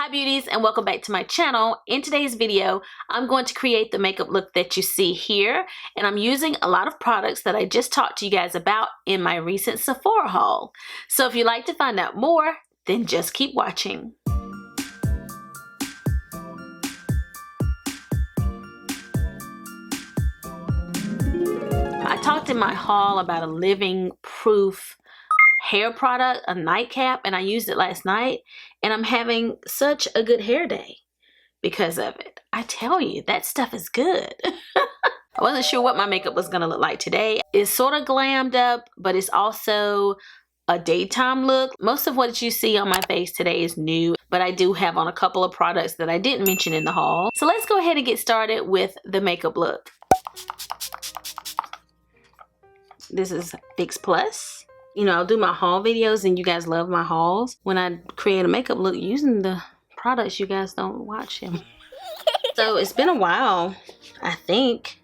Hi beauties, and welcome back to my channel. In today's video, I'm going to create the makeup look that you see here, and I'm using a lot of products that I just talked to you guys about in my recent Sephora haul. So if you'd like to find out more, then just keep watching. I talked in my haul about a living proof hair product, a nightcap, and I used it last night, and I'm having such a good hair day because of it. I tell you, that stuff is good. I wasn't sure what my makeup was gonna look like today. It's sort of glammed up, but it's also a daytime look. Most of what you see on my face today is new, but I do have on a couple of products that I didn't mention in the haul. So let's go ahead and get started with the makeup look. This is Fix Plus. You know, I'll do my haul videos and you guys love my hauls. When I create a makeup look using the products, you guys don't watch them. So it's been a while, I think,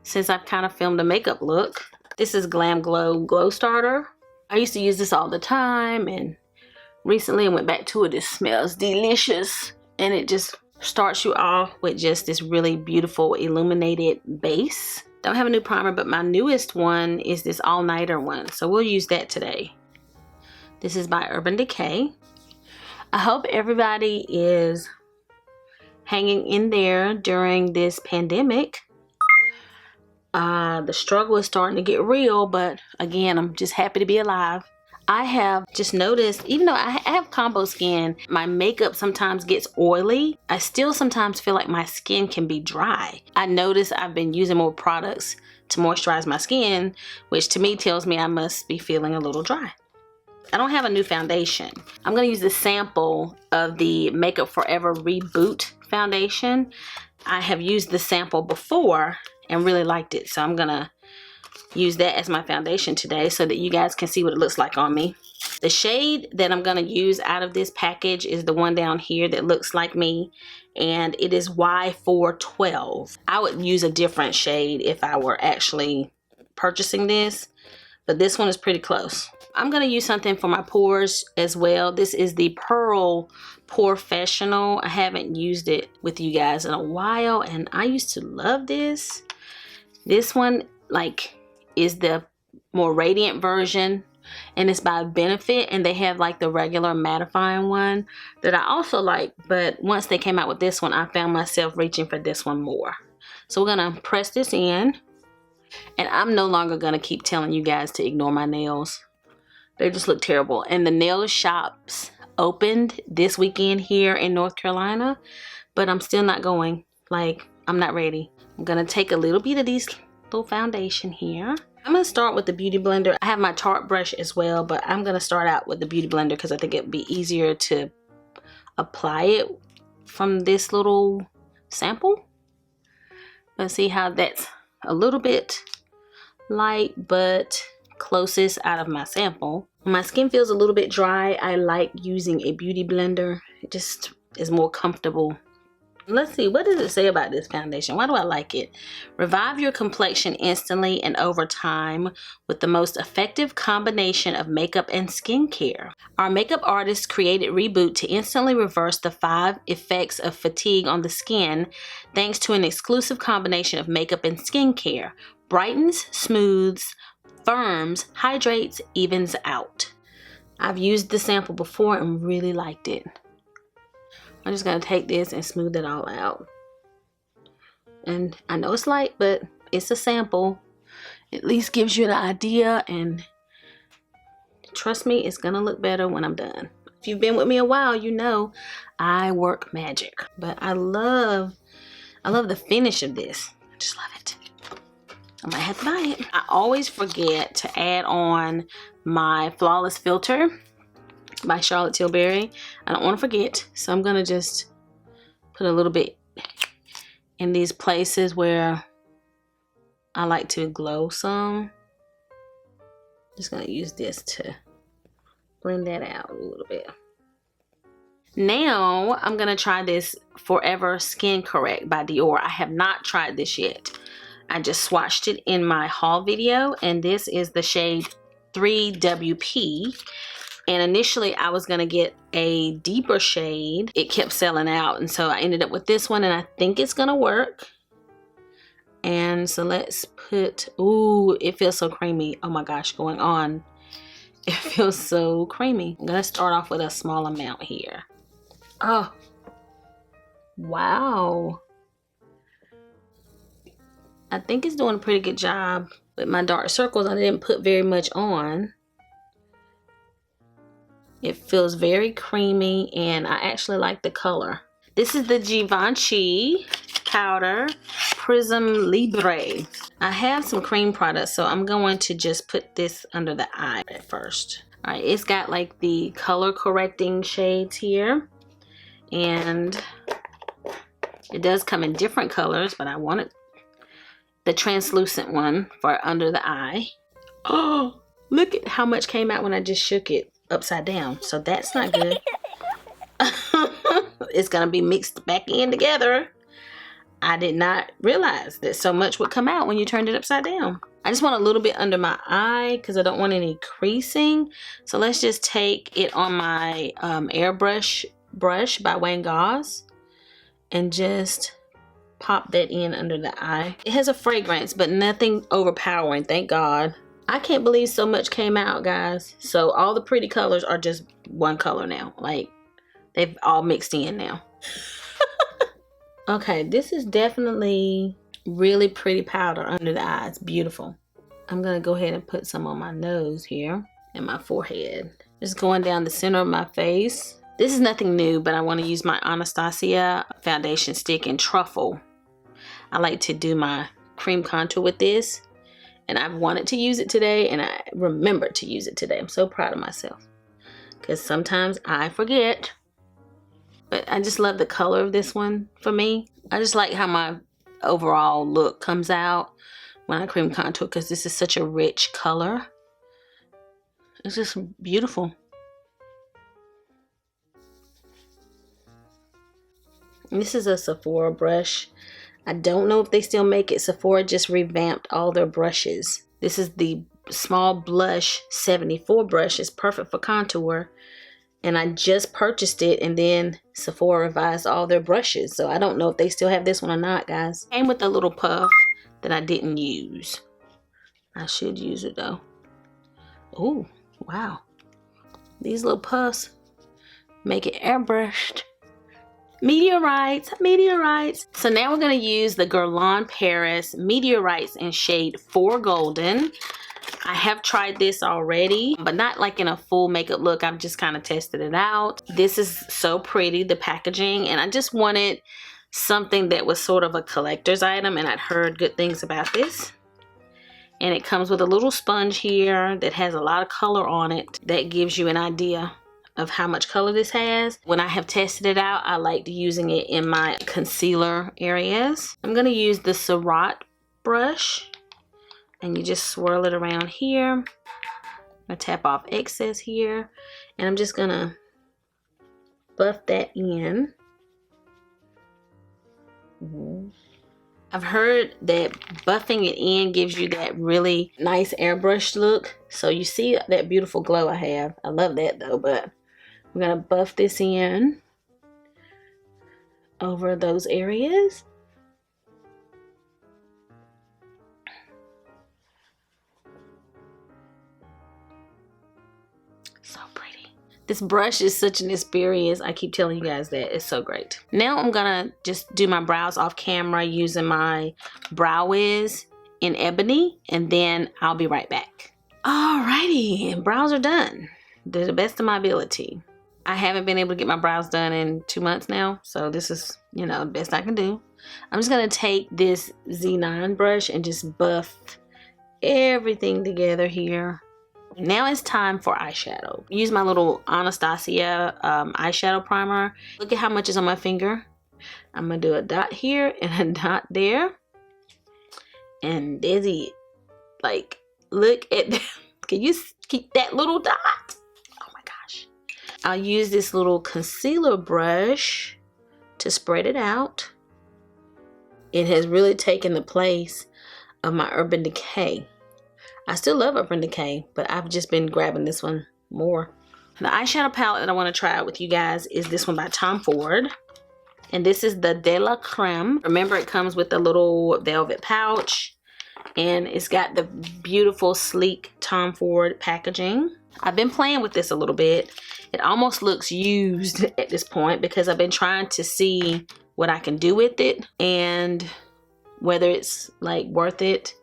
since I've kind of filmed a makeup look. This is GLAMGLOW Glow Starter. I used to use this all the time, and recently I went back to it. It smells delicious, and it just starts you off with just this really beautiful illuminated base. Don't have a new primer, but my newest one is this all-nighter one, so we'll use that today. This is by Urban Decay. I hope everybody is hanging in there during this pandemic. The struggle is starting to get real, but again, I'm just happy to be alive. I have just noticed, even though I have combo skin, my makeup sometimes gets oily. I still sometimes feel like my skin can be dry. I notice I've been using more products to moisturize my skin, which to me tells me I must be feeling a little dry. I don't have a new foundation. I'm gonna use the sample of the Makeup Forever Reboot foundation. I have used the sample before and really liked it, so I'm gonna use that as my foundation today so that you guys can see what it looks like on me. The shade that I'm going to use out of this package is the one down here that looks like me, and it is Y412. I would use a different shade if I were actually purchasing this, but this one is pretty close. I'm going to use something for my pores as well. This is the Pearl POREFESSIONal. I haven't used it with you guys in a while, and I used to love this. This one, like, is the more radiant version, and it's by Benefit, and they have like the regular mattifying one that I also like, but once they came out with this one, I found myself reaching for this one more. So we're gonna press this in, and I'm no longer gonna keep telling you guys to ignore my nails. They just look terrible. And the nail shops opened this weekend here in North Carolina, but I'm still not going. Like, I'm not ready. I'm gonna take a little bit of these little foundation here. I'm going to start with the beauty blender. I have my Tarte brush as well, but I'm going to start out with the beauty blender because I think it'd be easier to apply it from this little sample. Let's see how that's a little bit light but closest out of my sample. When my skin feels a little bit dry, I like using a beauty blender. It just is more comfortable. Let's see, what does it say about this foundation? Why do I like it? Revive your complexion instantly and over time with the most effective combination of makeup and skincare. Our makeup artists created Reboot to instantly reverse the 5 effects of fatigue on the skin thanks to an exclusive combination of makeup and skincare. Brightens, smooths, firms, hydrates, evens out. I've used the sample before and really liked it. I'm just going to take this and smooth it all out. And I know it's light, but it's a sample. At least gives you an idea, and trust me, it's going to look better when I'm done. If you've been with me a while, you know I work magic. But I love the finish of this. I just love it. I might have to buy it. I always forget to add on my Flawless Filter by Charlotte Tilbury. I don't want to forget, so I'm gonna just put a little bit in these places where I like to glow some. Just gonna use this to blend that out a little bit. Now I'm gonna try this Forever Skin Correct by Dior. I have not tried this yet. I just swatched it in my haul video, and this is the shade 3WP. And initially I was gonna get a deeper shade. It kept selling out, and so I ended up with this one, and I think it's gonna work. And so let's put, ooh, it feels so creamy. Oh my gosh, going on. It feels so creamy. I'm gonna start off with a small amount here. Oh, wow. I think it's doing a pretty good job. With my dark circles, I didn't put very much on. It feels very creamy, and I actually like the color. This is the Givenchy Powder Prism Libre. I have some cream products, so I'm going to just put this under the eye at first. All right, it's got like the color correcting shades here, and it does come in different colors, but I wanted the translucent one for under the eye. Oh, look at how much came out when I just shook it upside down. So that's not good. It's gonna be mixed back in together. I did not realize that so much would come out when you turned it upside down. I just want a little bit under my eye because I don't want any creasing. So let's just take it on my airbrush brush by Wayne Gauze and just pop that in under the eye. It has a fragrance, but nothing overpowering, thank God. I can't believe so much came out, guys. So all the pretty colors are just one color now. Like, they've all mixed in now. Okay, this is definitely really pretty powder under the eye. It's beautiful. I'm gonna go ahead and put some on my nose here and my forehead. Just going down the center of my face. This is nothing new, but I want to use my Anastasia foundation stick in Truffle. I like to do my cream contour with this, and I've wanted to use it today, and I remembered to use it today. I'm so proud of myself because sometimes I forget, but I just love the color of this one for me. I just like how my overall look comes out when I cream contour because this is such a rich color. It's just beautiful. And this is a Sephora brush. I don't know if they still make it. Sephora just revamped all their brushes. This is the small blush 74 brush. It's perfect for contour. And I just purchased it, and then Sephora revised all their brushes. So I don't know if they still have this one or not, guys. Came with a little puff that I didn't use. I should use it though. Oh, wow. These little puffs make it airbrushed. Meteorites, meteorites. So now we're going to use the Guerlain Paris Meteorites in shade 4 Golden. I have tried this already, but not like in a full makeup look. I've just kind of tested it out. This is so pretty, the packaging, and I just wanted something that was sort of a collector's item, and I'd heard good things about this. And it comes with a little sponge here that has a lot of color on it. That gives you an idea of how much color this has. When I have tested it out, I liked using it in my concealer areas. I'm gonna use the Surratt brush, and you just swirl it around here. I tap off excess here, and I'm just gonna buff that in. I've heard that buffing it in gives you that really nice airbrush look. So you see that beautiful glow I have. I love that though, but I'm gonna buff this in over those areas. So pretty. This brush is such an experience. I keep telling you guys that. It's so great. Now I'm gonna just do my brows off camera using my Brow Wiz in Ebony, and then I'll be right back. Alrighty, brows are done to the best of my ability. I haven't been able to get my brows done in 2 months now, so this is, you know, the best I can do. I'm just gonna take this Z9 brush and just buff everything together here. Now it's time for eyeshadow. Use my little Anastasia eyeshadow primer. Look at how much is on my finger. I'm gonna do a dot here and a dot there. And there's it. Like, look at that. Can you keep that little dot? Oh my gosh. I'll use this little concealer brush to spread it out. It has really taken the place of my Urban Decay. I still love Urban Decay, but I've just been grabbing this one more. The eyeshadow palette that I want to try out with you guys is this one by Tom Ford. And this is the De La Creme. Remember, it comes with a little velvet pouch. And it's got the beautiful, sleek Tom Ford packaging. I've been playing with this a little bit. It almost looks used at this point because I've been trying to see what I can do with it and whether it's like worth it.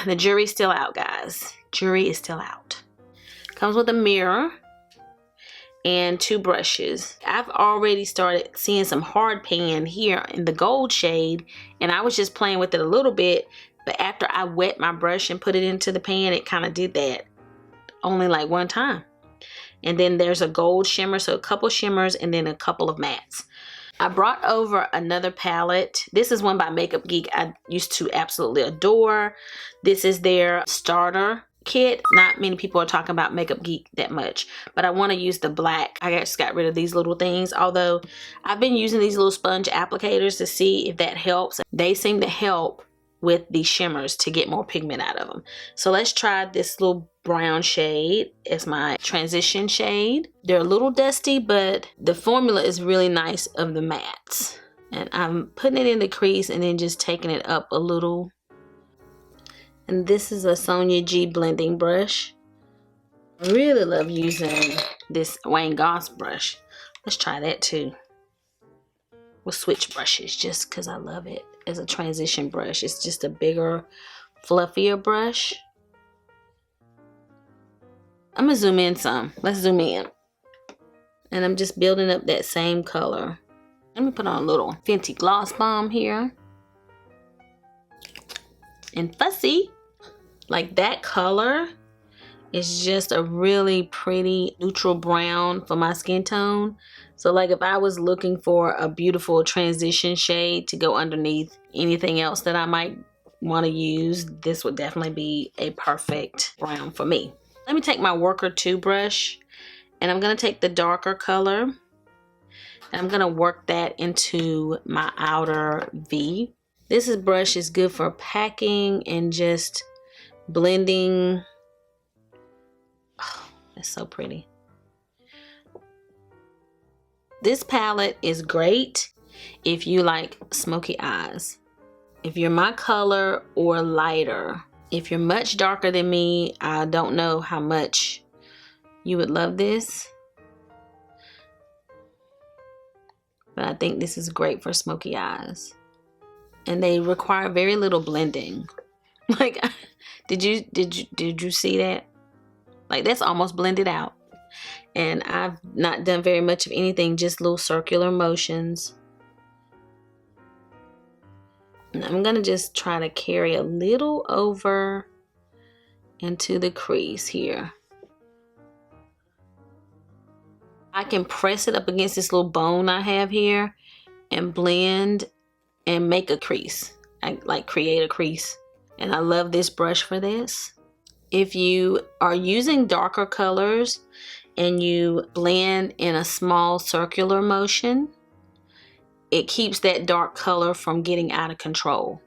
The jury's still out, guys. Jury is still out. Comes with a mirror and 2 brushes. I've already started seeing some hard pan here in the gold shade, and I was just playing with it a little bit, but after I wet my brush and put it into the pan, it kind of did that only like one time. And then there's a gold shimmer, so a couple shimmers and then a couple of mattes. I brought over another palette. This is one by Makeup Geek I used to absolutely adore. This is their starter kit. Not many people are talking about Makeup Geek that much, but I want to use the black. I just got rid of these little things, although I've been using these little sponge applicators to see if that helps. They seem to help with the shimmers to get more pigment out of them. So let's try this little brown shade as my transition shade. They're a little dusty, but the formula is really nice of the mattes. And I'm putting it in the crease and then just taking it up a little. And this is a Sonia G blending brush. I really love using this Wayne Goss brush. Let's try that too. We'll switch brushes just because I love it as a transition brush. It's just a bigger, fluffier brush. I'm gonna zoom in some. Let's zoom in. And I'm just building up that same color. Let me put on a little Fenty Gloss Bomb here. And Fussy. Like that color is just a really pretty neutral brown for my skin tone. So like if I was looking for a beautiful transition shade to go underneath anything else that I might want to use, this would definitely be a perfect brown for me. Let me take my Worker 2 brush and I'm going to take the darker color and I'm going to work that into my outer V. This brush is good for packing and just blending. Oh, that's so pretty. This palette is great if you like smoky eyes. If you're my color or lighter. If you're much darker than me, I don't know how much you would love this. But I think this is great for smoky eyes. And they require very little blending. Like, did you see that? Like, that's almost blended out. And I've not done very much of anything, just little circular motions. And I'm gonna just try to carry a little over into the crease here. I can press it up against this little bone I have here and blend and make a crease. I like create a crease. And I love this brush for this. If you are using darker colors and you blend in a small circular motion, it keeps that dark color from getting out of control.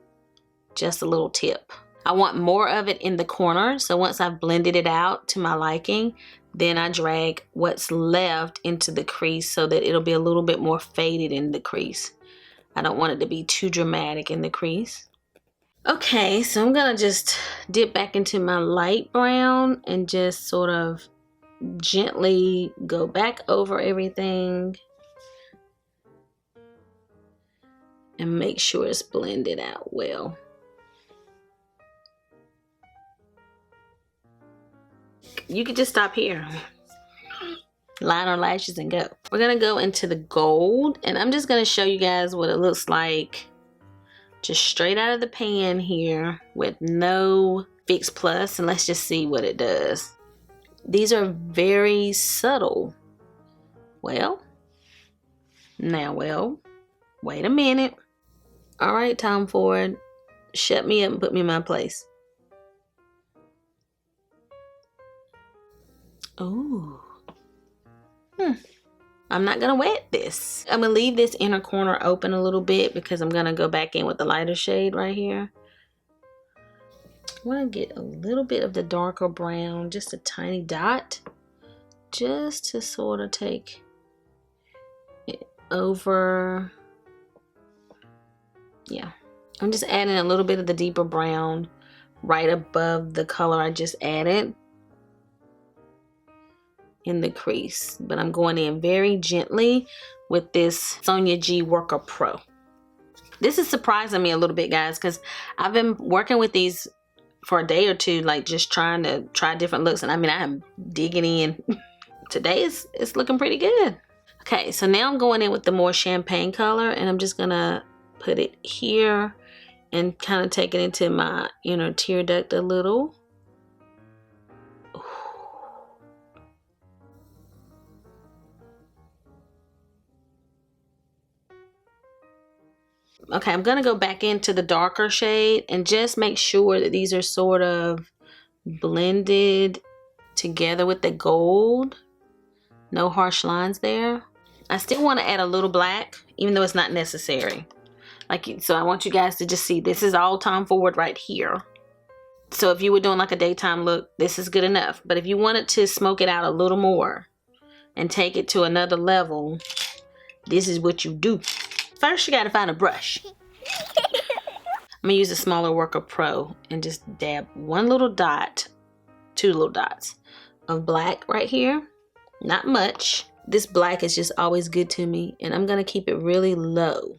Just a little tip. I want more of it in the corner, so once I've blended it out to my liking, then I drag what's left into the crease so that it'll be a little bit more faded in the crease. I don't want it to be too dramatic in the crease. Okay, so I'm gonna just dip back into my light brown and just sort of gently go back over everything and make sure it's blended out well. You could just stop here, line our lashes and go. We're gonna go into the gold and I'm just gonna show you guys what it looks like just straight out of the pan here with no Fix Plus, and let's just see what it does. These are very subtle. Well, wait a minute. All right, Tom Ford, shut me up and put me in my place. Ooh. I'm not gonna wet this. I'm gonna leave this inner corner open a little bit because I'm gonna go back in with the lighter shade right here. I wanna get a little bit of the darker brown, just a tiny dot just to sort of take it over. Yeah, I'm just adding a little bit of the deeper brown right above the color I just added in the crease, but I'm going in very gently with this Sonia G Worker Pro. This is surprising me a little bit, guys, because I've been working with these for a day or two, like just trying to try different looks, and I mean, I'm digging in. Today it's looking pretty good. Okay, so now I'm going in with the more champagne color, and I'm just gonna put it here and kind of take it into my inner tear duct a little. Okay, I'm gonna go back into the darker shade and just make sure that these are sort of blended together with the gold. No harsh lines there. I still want to add a little black, even though it's not necessary. So I want you guys to just see this is all Tom Ford right here. So if you were doing like a daytime look, this is good enough. But if you wanted to smoke it out a little more and take it to another level, this is what you do. First, you gotta find a brush. I'm gonna use a smaller Worker Pro and just dab one little dot, two little dots of black right here. Not much. This black is just always good to me, and I'm gonna keep it really low.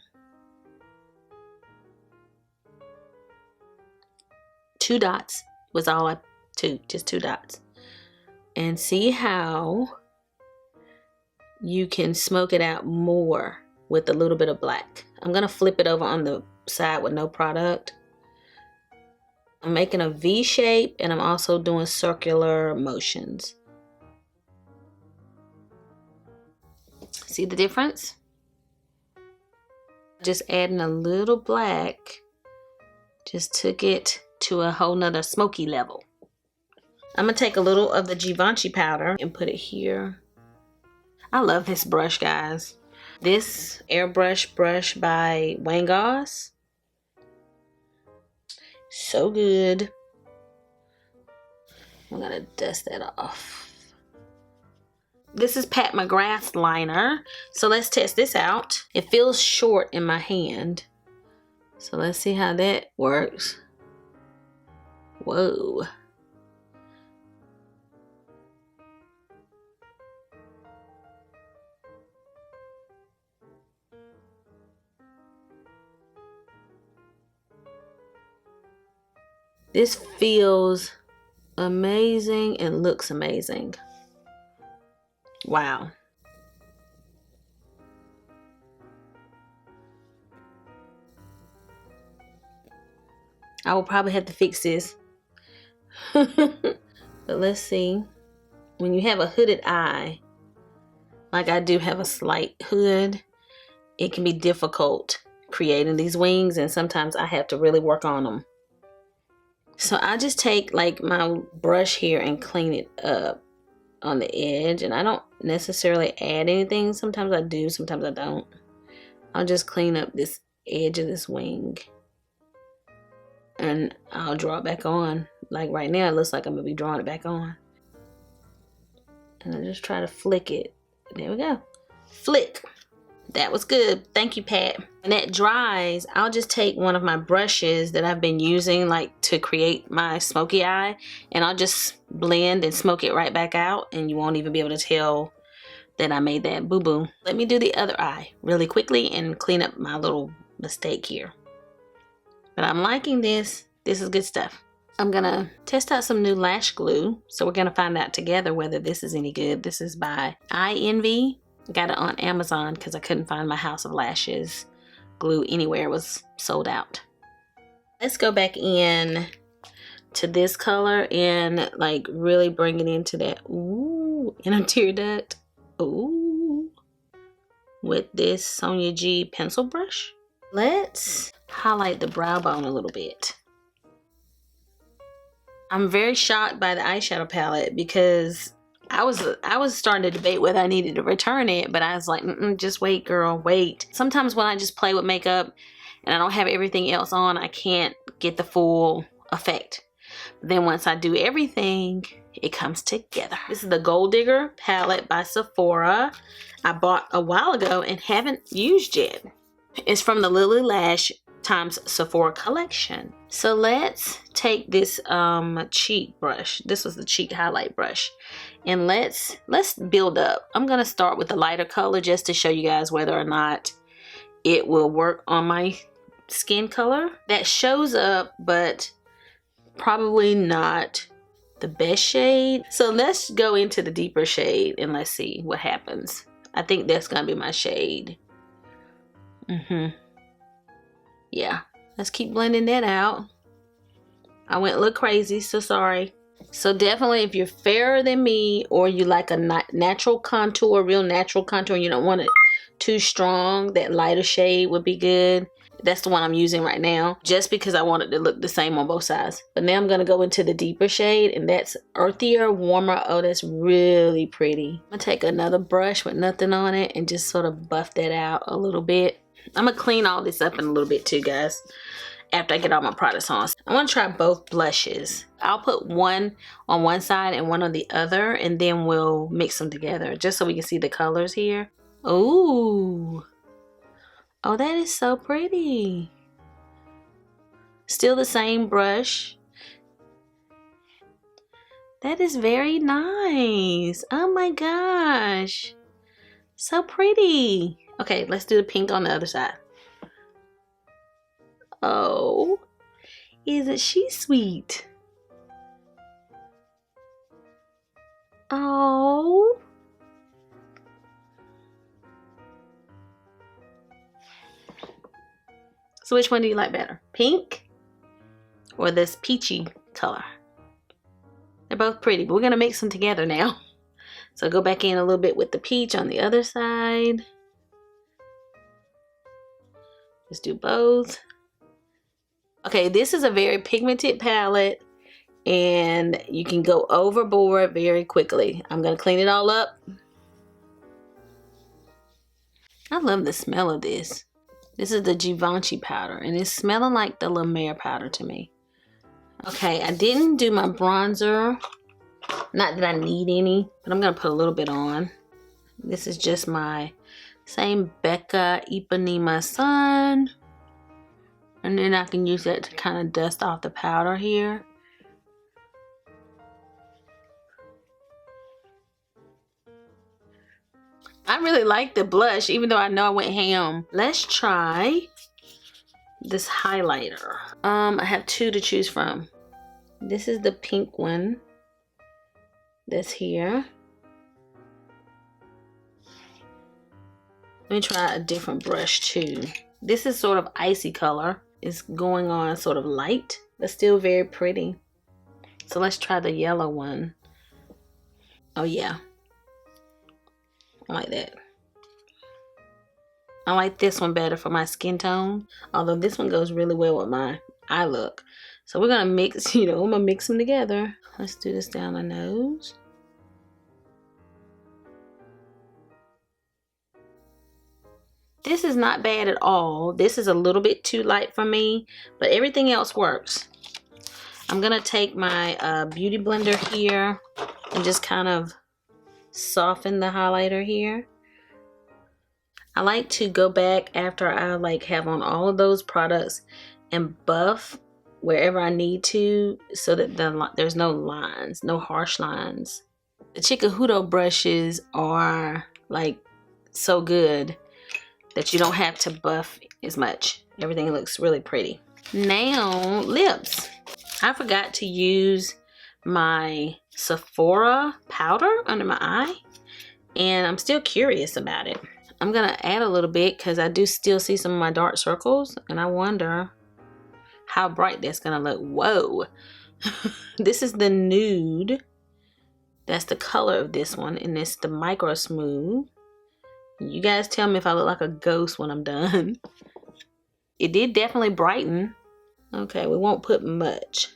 Two dots was all just two dots. And see how you can smoke it out more with a little bit of black. I'm gonna flip it over on the side with no product. I'm making a V shape, and I'm also doing circular motions. See the difference? Just adding a little black just took it to a whole nother smoky level. I'm gonna take a little of the Givenchy powder and put it here. I love this brush, guys. This airbrush brush by Wayne Goss. So good. I'm gonna dust that off. This is Mcgrath Liner. So let's test this out. It feels short in my hand. So let's see how that works. Whoa. This feels amazing and looks amazing. Wow. I will probably have to fix this. But let's see. When you have a hooded eye, like I do have a slight hood, it can be difficult creating these wings, and sometimes I have to really work on them. So I just take like my brush here and clean it up on the edge, and I don't necessarily add anything. Sometimes I do, sometimes I don't. I'll just clean up this edge of this wing, and I'll draw it back on. Like right now, it looks like I'm gonna be drawing it back on. And I just try to flick it. There we go. Flick. That was good. Thank you, Pat. When that dries, I'll just take one of my brushes that I've been using like to create my smoky eye, and I'll just blend and smoke it right back out, and you won't even be able to tell that I made that boo-boo. Let me do the other eye really quickly and clean up my little mistake here. But I'm liking this. This is good stuff. I'm gonna test out some new lash glue. So we're gonna find out together whether this is any good. This is by INV. Got it on Amazon because I couldn't find my House of Lashes glue anywhere. It was sold out. Let's go back in to this color and like really bring it into that ooh inner tear duct. Ooh, with this Sonia G pencil brush. Let's highlight the brow bone a little bit. I'm very shocked by the eyeshadow palette because I was starting to debate whether I needed to return it, but I was like, just wait, girl, wait. Sometimes when I just play with makeup and I don't have everything else on, I can't get the full effect. Then once I do everything, it comes together. This is the Gold Digger palette by Sephora. I bought a while ago and haven't used yet. It's from the Lily Lash times Sephora collection. So let's take this cheek brush. This was the cheek highlight brush. And let's build up. I'm gonna start with the lighter color just to show you guys whether or not it will work on my skin color. That shows up, but probably not the best shade. So let's go into the deeper shade and let's see what happens. I think that's gonna be my shade. Yeah, let's keep blending that out. I went a little crazy, so sorry. So definitely if you're fairer than me, or you like a natural contour, real natural contour, and you don't want it too strong, that lighter shade would be good. That's the one I'm using right now, just because I want it to look the same on both sides. But now I'm gonna go into the deeper shade, and that's earthier, warmer. Oh, that's really pretty. I'm gonna take another brush with nothing on it and just sort of buff that out a little bit. I'm gonna clean all this up in a little bit too, guys, after I get all my products on. I want to try both blushes. I'll put one on one side and one on the other, and then we'll mix them together just so we can see the colors here. Ooh. Oh, that is so pretty. Still the same brush. That is very nice. Oh my gosh. So pretty. Okay, let's do the pink on the other side. Oh, isn't she sweet? Oh. So which one do you like better? Pink or this peachy color? They're both pretty, but we're gonna mix them together now. So go back in a little bit with the peach on the other side. Let's do both. Okay, this is a very pigmented palette and you can go overboard very quickly. I'm gonna clean it all up. I love the smell of this. This is the Givenchy powder and it's smelling like the La Mer powder to me. Okay, I didn't do my bronzer. Not that I need any, but I'm gonna put a little bit on. This is just my same Becca Ipanema Sun. And then I can use that to kind of dust off the powder here. I really like the blush, even though I know I went ham. Let's try this highlighter. I have two to choose from. This is the pink one that's here. Let me try a different brush too. This is sort of icy color. It's going on sort of light, but still very pretty. So let's try the yellow one. Oh yeah, I like that. I like this one better for my skin tone, although this one goes really well with my eye look. So we're gonna mix, I'm gonna mix them together. Let's do this down the nose. This is not bad at all. This is a little bit too light for me, but everything else works. I'm gonna take my beauty blender here and just kind of soften the highlighter here. I like to go back after I have on all of those products and buff wherever I need to, so that there's no lines, no harsh lines. The Chica brushes are so good that you don't have to buff as much. Everything looks really pretty. Now, lips. I forgot to use my Sephora powder under my eye, and I'm still curious about it. I'm gonna add a little bit because I do still see some of my dark circles, and I wonder how bright that's gonna look. Whoa. This is the nude. That's the color of this one, and it's the Micro Smooth. You guys tell me if I look like a ghost when I'm done. It did definitely brighten. Okay, we won't put much.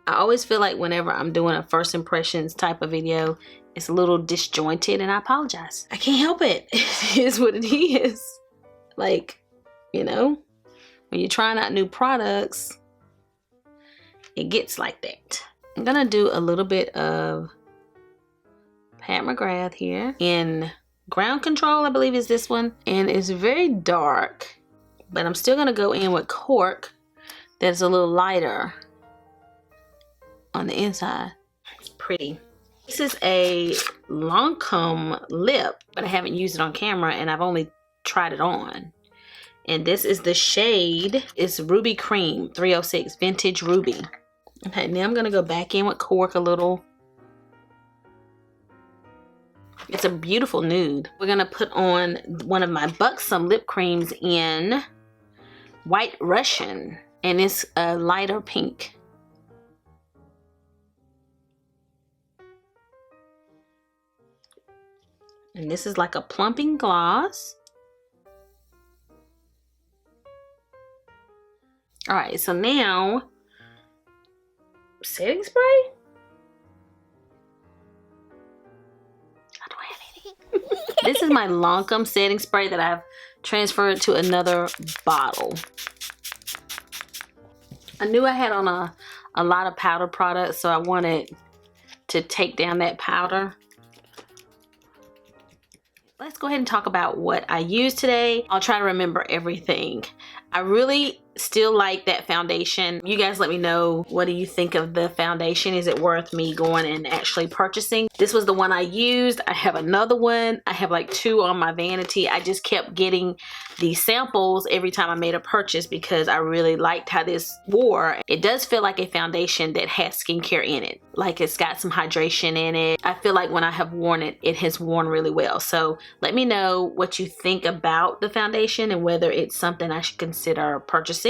I always feel like whenever I'm doing a first impressions type of video, it's a little disjointed, and I apologize. I can't help it. It is what it is. When you're trying out new products, it gets like that. I'm gonna do a little bit of Pat McGrath here in Ground Control, I believe is this one, and it's very dark, but I'm still gonna go in with Cork that's a little lighter on the inside. It's pretty. This is a Lancome lip, but I haven't used it on camera and I've only tried it on. And this is the shade, it's Ruby Cream 306 Vintage Ruby. Okay, now I'm gonna go back in with Cork a little. It's a beautiful nude. We're gonna put on one of my Buxom lip creams in White Russian, and it's a lighter pink. And this is like a plumping gloss. All right, so now, setting spray? I don't have any. This is my Lancome setting spray that I've transferred to another bottle. I knew I had on a lot of powder products, so I wanted to take down that powder. Let's go ahead and talk about what I used today. I'll try to remember everything. I really still like that foundation. You guys let me know, what do you think of the foundation? Is it worth me going and actually purchasing? This was the one I used. I have another one. I have like 2 on my vanity. I just kept getting these samples every time I made a purchase because I really liked how this wore. It does feel like a foundation that has skincare in it. Like it's got some hydration in it. I feel like when I have worn it, it has worn really well. So let me know what you think about the foundation and whether it's something I should consider purchasing.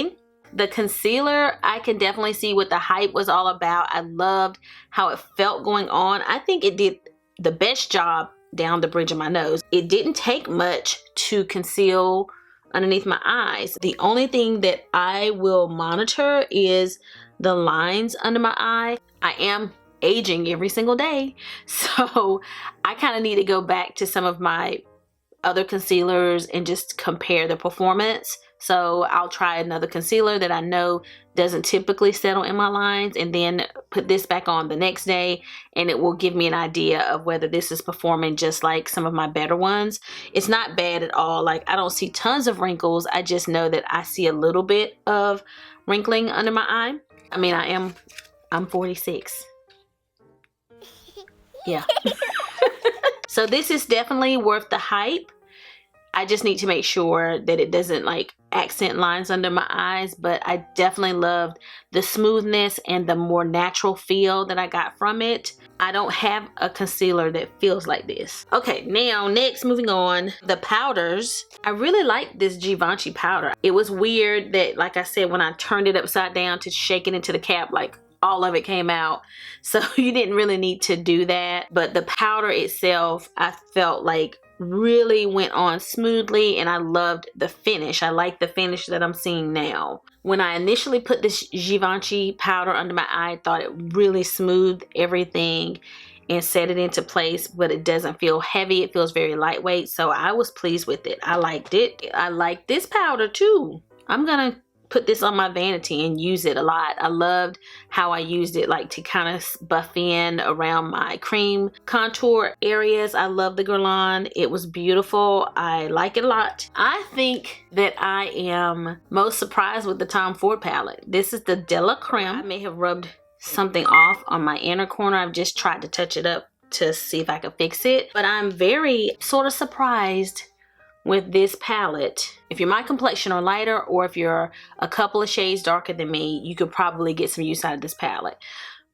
The concealer, I can definitely see what the hype was all about. I loved how it felt going on. I think it did the best job down the bridge of my nose. It didn't take much to conceal underneath my eyes. The only thing that I will monitor is the lines under my eye. I am aging every single day, so I kind of need to go back to some of my other concealers and just compare the performance. So I'll try another concealer that I know doesn't typically settle in my lines and then put this back on the next day, and it will give me an idea of whether this is performing just like some of my better ones. It's not bad at all. Like, I don't see tons of wrinkles. I just know that I see a little bit of wrinkling under my eye. I mean, I'm 46. Yeah. So this is definitely worth the hype. I just need to make sure that it doesn't like accent lines under my eyes, but I definitely loved the smoothness and the more natural feel that I got from it. I don't have a concealer that feels like this. Okay, now next, moving on, the powders. I really like this Givenchy powder. It was weird that, like I said, when I turned it upside down to shake it into the cap, like all of it came out. So you didn't really need to do that. But the powder itself, I felt like really went on smoothly, and I loved the finish. I like the finish that I'm seeing now. When I initially put this Givenchy powder under my eye, I thought it really smoothed everything and set it into place, but it doesn't feel heavy. It feels very lightweight, so I was pleased with it. I liked it. I like this powder too. I'm gonna put this on my vanity and use it a lot. I loved how I used it, like to kind of buff in around my cream contour areas. I love the Guerlain. It was beautiful. I like it a lot. I think that I am most surprised with the Tom Ford palette. This is the De La Creme. I may have rubbed something off on my inner corner. I've just tried to touch it up to see if I could fix it. But I'm very sort of surprised with this palette. If you're my complexion or lighter, or if you're a couple of shades darker than me, you could probably get some use out of this palette.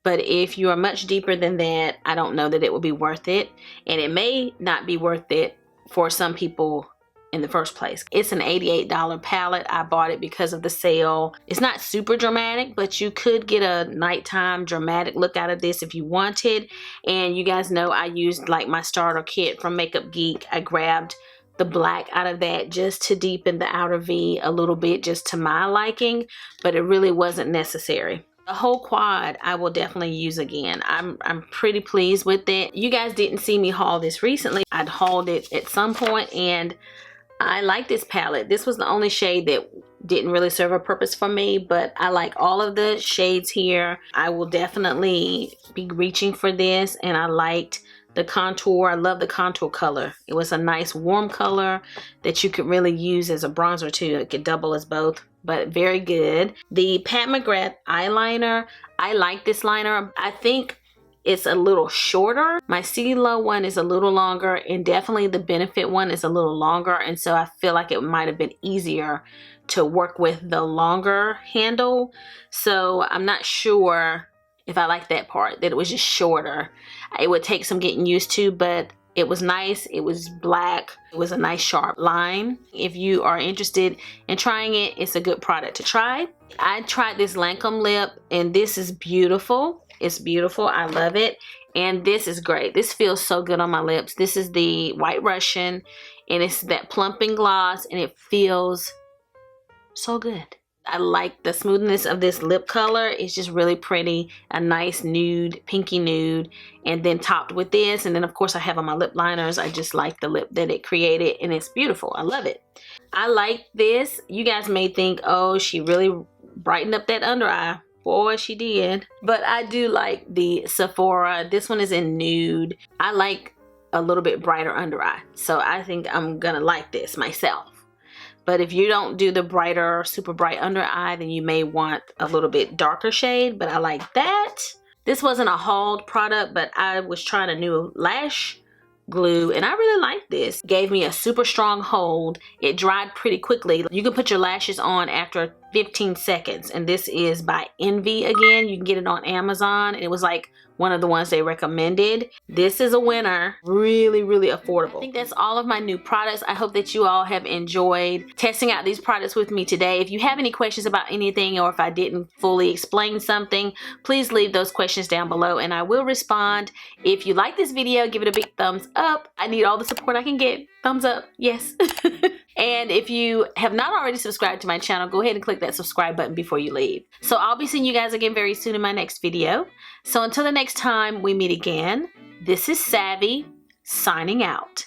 But if you are much deeper than that, I don't know that it would be worth it. And it may not be worth it for some people in the first place. It's an $88 palette. I bought it because of the sale. It's not super dramatic, but you could get a nighttime dramatic look out of this if you wanted. And you guys know I used like my starter kit from Makeup Geek. I grabbed the black out of that just to deepen the outer V a little bit, just to my liking, but it really wasn't necessary. The whole quad I will definitely use again. I'm pretty pleased with it. You guys didn't see me haul this recently. I'd hauled it at some point, and I like this palette. This was the only shade that didn't really serve a purpose for me, but I like all of the shades here. I will definitely be reaching for this, and I liked the contour. I love the contour color. It was a nice warm color that you could really use as a bronzer too. It could double as both, but very good. The Pat McGrath eyeliner, I like this liner. I think it's a little shorter. My CeeLo one is a little longer, and definitely the Benefit one is a little longer, and so I feel like it might have been easier to work with the longer handle. So I'm not sure if I like that part, that it was just shorter. It would take some getting used to, but it was nice. It was black. It was a nice sharp line. If you are interested in trying it, it's a good product to try. I tried this Lancome lip, and this is beautiful. It's beautiful. I love it. And this is great. This feels so good on my lips. This is the White Russian, and it's that plumping gloss, and it feels so good. I like the smoothness of this lip color. It's just really pretty. A nice nude, pinky nude, and then topped with this. And then of course I have on my lip liners. I just like the lip that it created, and it's beautiful. I love it. I like this. You guys may think, oh, she really brightened up that under eye. Boy, she did. But I do like the Sephora. This one is in nude. I like a little bit brighter under eye, so I think I'm gonna like this myself. But if you don't do the brighter, super bright under eye, then you may want a little bit darker shade, but I like that. This wasn't a hauled product, but I was trying a new lash glue, and I really like this. It gave me a super strong hold. It dried pretty quickly. You can put your lashes on after 15 seconds, and this is by Envy again. You can get it on Amazon, and it was like one of the ones they recommended. This is a winner. Really, really affordable. I think that's all of my new products. I hope that you all have enjoyed testing out these products with me today. If you have any questions about anything, or if I didn't fully explain something, please leave those questions down below and I will respond. If you like this video, give it a big thumbs up. I need all the support I can get. Thumbs up, yes. And if you have not already subscribed to my channel, go ahead and click that subscribe button before you leave. So I'll be seeing you guys again very soon in my next video. So until the next time we meet again, this is Savvy, signing out.